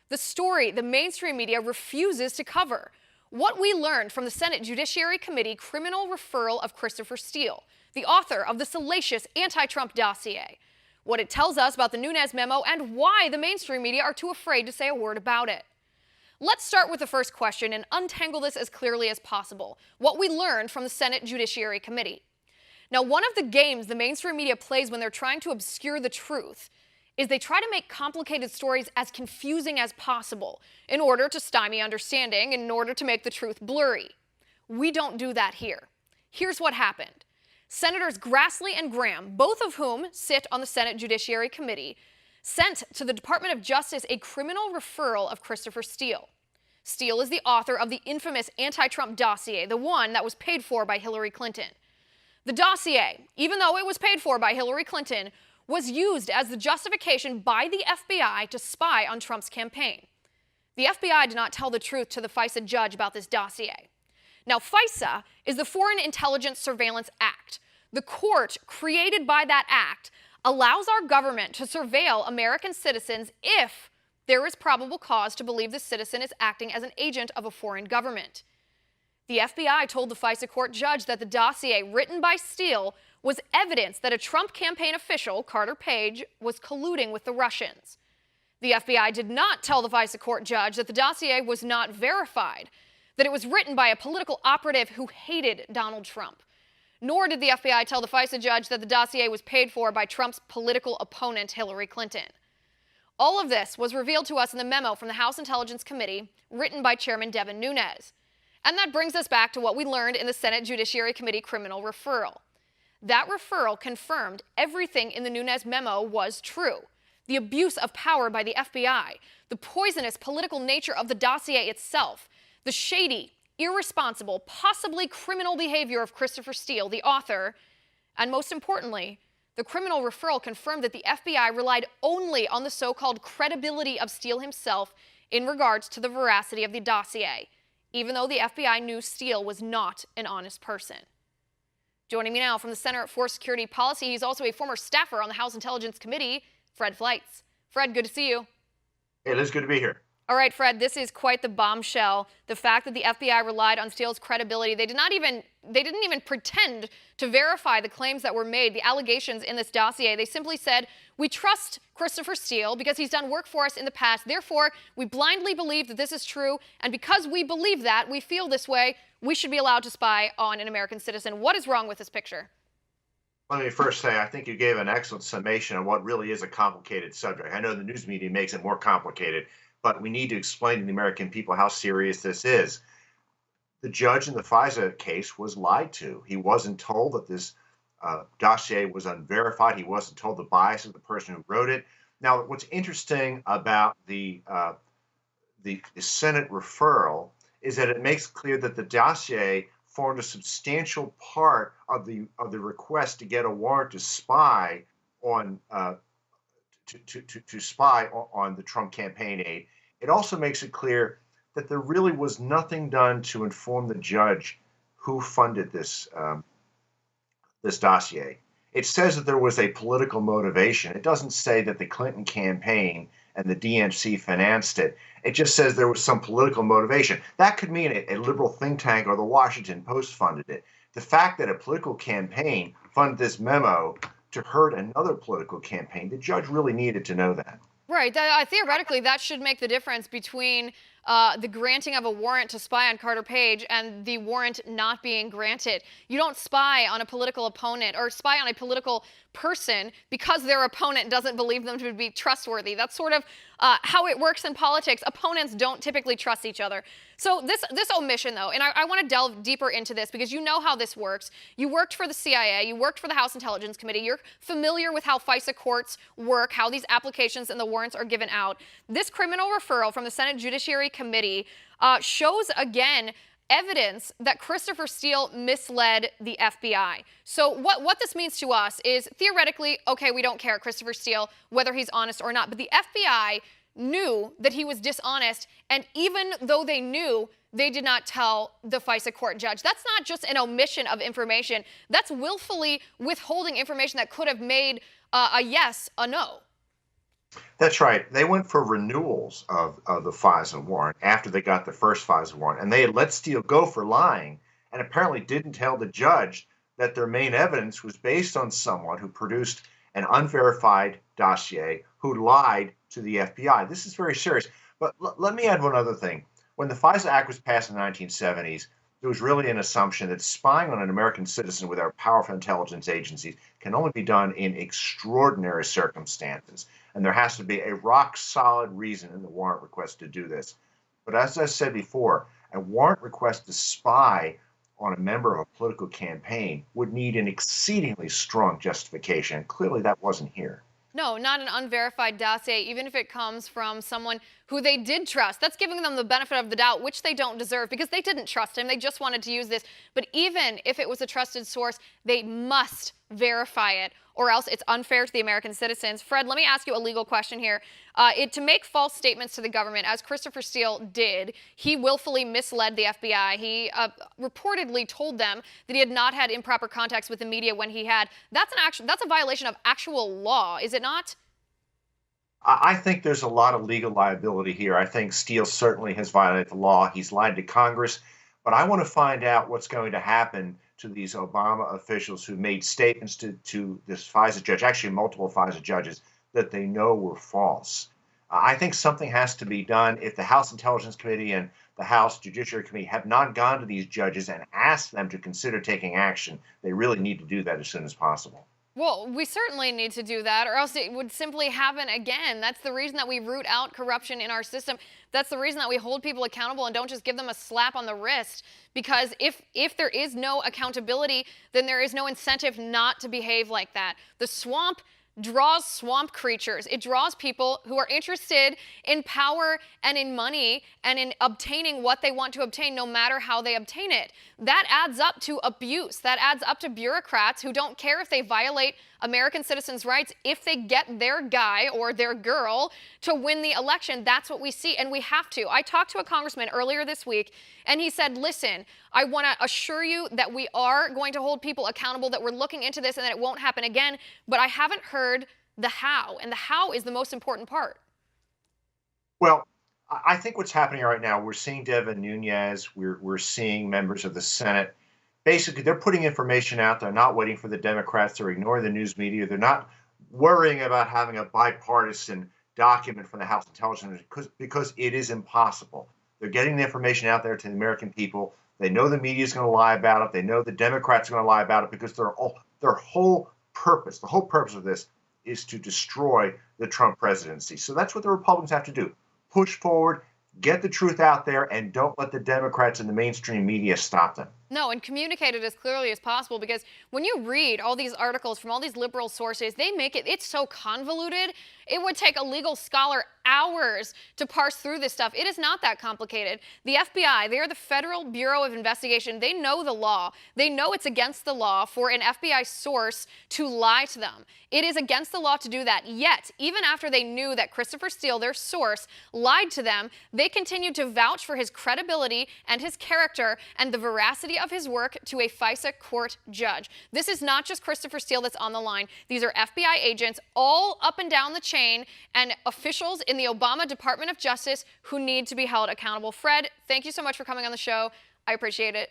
The story the mainstream media refuses to cover. What we learned from the Senate Judiciary Committee criminal referral of Christopher Steele, the author of the salacious anti-Trump dossier. What it tells us about the Nunes memo and why the mainstream media are too afraid to say a word about it. Let's start with the first question and untangle this as clearly as possible. What we learned from the Senate Judiciary Committee. Now, one of the games the mainstream media plays when they're trying to obscure the truth is they try to make complicated stories as confusing as possible in order to stymie understanding, in order to make the truth blurry. We don't do that here. Here's what happened. Senators Grassley and Graham, both of whom sit on the Senate Judiciary Committee, sent to the Department of Justice a criminal referral of Christopher Steele. Steele is the author of the infamous anti-Trump dossier, the one that was paid for by Hillary Clinton. The dossier, even though it was paid for by Hillary Clinton, was used as the justification by the FBI to spy on Trump's campaign. The FBI did not tell the truth to the FISA judge about this dossier. Now, FISA is the Foreign Intelligence Surveillance Act. The court created by that act allows our government to surveil American citizens if there is probable cause to believe the citizen is acting as an agent of a foreign government. The FBI told the FISA court judge that the dossier written by Steele was evidence that a Trump campaign official, Carter Page, was colluding with the Russians. The FBI did not tell the FISA court judge that the dossier was not verified, that it was written by a political operative who hated Donald Trump. Nor did the FBI tell the FISA judge that the dossier was paid for by Trump's political opponent, Hillary Clinton. All of this was revealed to us in the memo from the House Intelligence Committee, written by Chairman Devin Nunes. And that brings us back to what we learned in the Senate Judiciary Committee criminal referral. That referral confirmed everything in the Nunes memo was true. The abuse of power by the FBI, the poisonous political nature of the dossier itself, the shady, irresponsible, possibly criminal behavior of Christopher Steele, the author, and most importantly, the criminal referral confirmed that the FBI relied only on the so-called credibility of Steele himself in regards to the veracity of the dossier, even though the FBI knew Steele was not an honest person. Joining me now from the Center for Security Policy, he's also a former staffer on the House Intelligence Committee, Fred Fleitz. Fred, good to see you. Hey, Liz, good to be here. All right, Fred, this is quite the bombshell. The fact that the FBI relied on Steele's credibility, they didn't even pretend to verify the claims that were made, the allegations in this dossier. They simply said, we trust Christopher Steele because he's done work for us in the past. Therefore, we blindly believe that this is true. And because we believe that, we feel this way, we should be allowed to spy on an American citizen. What is wrong with this picture? Let me first say, I think you gave an excellent summation of what really is a complicated subject. I know the news media makes it more complicated, but we need to explain to the American people how serious this is. The judge in the FISA case was lied to. He wasn't told that this dossier was unverified. He wasn't told the bias of the person who wrote it. Now, what's interesting about the Senate referral is that it makes clear that the dossier formed a substantial part of the request to get a warrant to spy on to spy on the Trump campaign aide. It also makes it clear that there really was nothing done to inform the judge who funded this this dossier. It says that there was a political motivation. It doesn't say that the Clinton campaign and the DNC financed it. It just says there was some political motivation. That could mean a liberal think tank or the Washington Post funded it. The fact that a political campaign funded this memo to hurt another political campaign, the judge really needed to know that. Right. Theoretically, that should make the difference between the granting of a warrant to spy on Carter Page and the warrant not being granted. You don't spy on a political opponent or spy on a political person because their opponent doesn't believe them to be trustworthy. That's sort of how it works in politics. Opponents don't typically trust each other. So this omission, though, and I want to delve deeper into this because you know how this works. You worked for the CIA. You worked for the House Intelligence Committee. You're familiar with how FISA courts work, how these applications and the warrants are given out. This criminal referral from the Senate Judiciary Committee shows, again, evidence that Christopher Steele misled the FBI. So what this means to us is, theoretically, okay, we don't care, Christopher Steele, whether he's honest or not. But the FBI knew that he was dishonest, and even though they knew, they did not tell the FISA court judge. That's not just an omission of information. That's willfully withholding information that could have made a yes a no. That's right. They went for renewals of the FISA warrant after they got the first FISA warrant, and they had let Steele go for lying and apparently didn't tell the judge that their main evidence was based on someone who produced an unverified dossier who lied to the FBI. This is very serious. But let me add one other thing. When the FISA Act was passed in the 1970s, there was really an assumption that spying on an American citizen with our powerful intelligence agencies can only be done in extraordinary circumstances. And there has to be a rock solid reason in the warrant request to do this. But as I said before, a warrant request to spy on a member of a political campaign would need an exceedingly strong justification. Clearly, that wasn't here. No, not an unverified dossier, even if it comes from someone who they did trust. That's giving them the benefit of the doubt, which they don't deserve because they didn't trust him. They just wanted to use this. But even if it was a trusted source, they must verify it, or else it's unfair to the American citizens. Fred, let me ask you a legal question here. To make false statements to the government, as Christopher Steele did, he willfully misled the FBI. He reportedly told them that he had not had improper contacts with the media when he had. That's a violation of actual law, is it not? I think there's a lot of legal liability here. I think Steele certainly has violated the law. He's lied to Congress. But I want to find out what's going to happen to these Obama officials who made statements to this FISA judge, actually multiple FISA judges, that they know were false. I think something has to be done. If the House Intelligence Committee and the House Judiciary Committee have not gone to these judges and asked them to consider taking action, they really need to do that as soon as possible. Well, we certainly need to do that, or else it would simply happen again. That's the reason that we root out corruption in our system. That's the reason that we hold people accountable and don't just give them a slap on the wrist. Because if there is no accountability, then there is no incentive not to behave like that. The swamp draws swamp creatures. It draws people who are interested in power and in money and in obtaining what they want to obtain, no matter how they obtain it. That adds up to abuse. That adds up to bureaucrats who don't care if they violate American citizens' rights if they get their guy or their girl to win the election. That's what we see, and we have to. I talked to a congressman earlier this week, and he said, listen, I want to assure you that we are going to hold people accountable, that we're looking into this and that it won't happen again, but I haven't heard the how, and the how is the most important part. Well, I think what's happening right now, we're seeing Devin Nunes, we're seeing members of the Senate. Basically, they're putting information out. They're not waiting for the Democrats. They're ignoring the news media. They're not worrying about having a bipartisan document from the House Intelligence because it is impossible. They're getting the information out there to the American people. They know the media is going to lie about it. They know the Democrats are going to lie about it because their whole purpose, the whole purpose of this is to destroy the Trump presidency. So that's what the Republicans have to do. Push forward, get the truth out there, and don't let the Democrats and the mainstream media stop them. No, and communicate it as clearly as possible, because when you read all these articles from all these liberal sources, they make it's so convoluted. It would take a legal scholar hours to parse through this stuff. It is not that complicated. The FBI, they are the Federal Bureau of Investigation. They know the law. They know it's against the law for an FBI source to lie to them. It is against the law to do that. Yet, even after they knew that Christopher Steele, their source, lied to them, they continued to vouch for his credibility and his character and the veracity of his work to a FISA court judge. This is not just Christopher Steele that's on the line. These are FBI agents all up and down the chain and officials in the Obama Department of Justice who need to be held accountable. Fred, thank you so much for coming on the show. I appreciate it.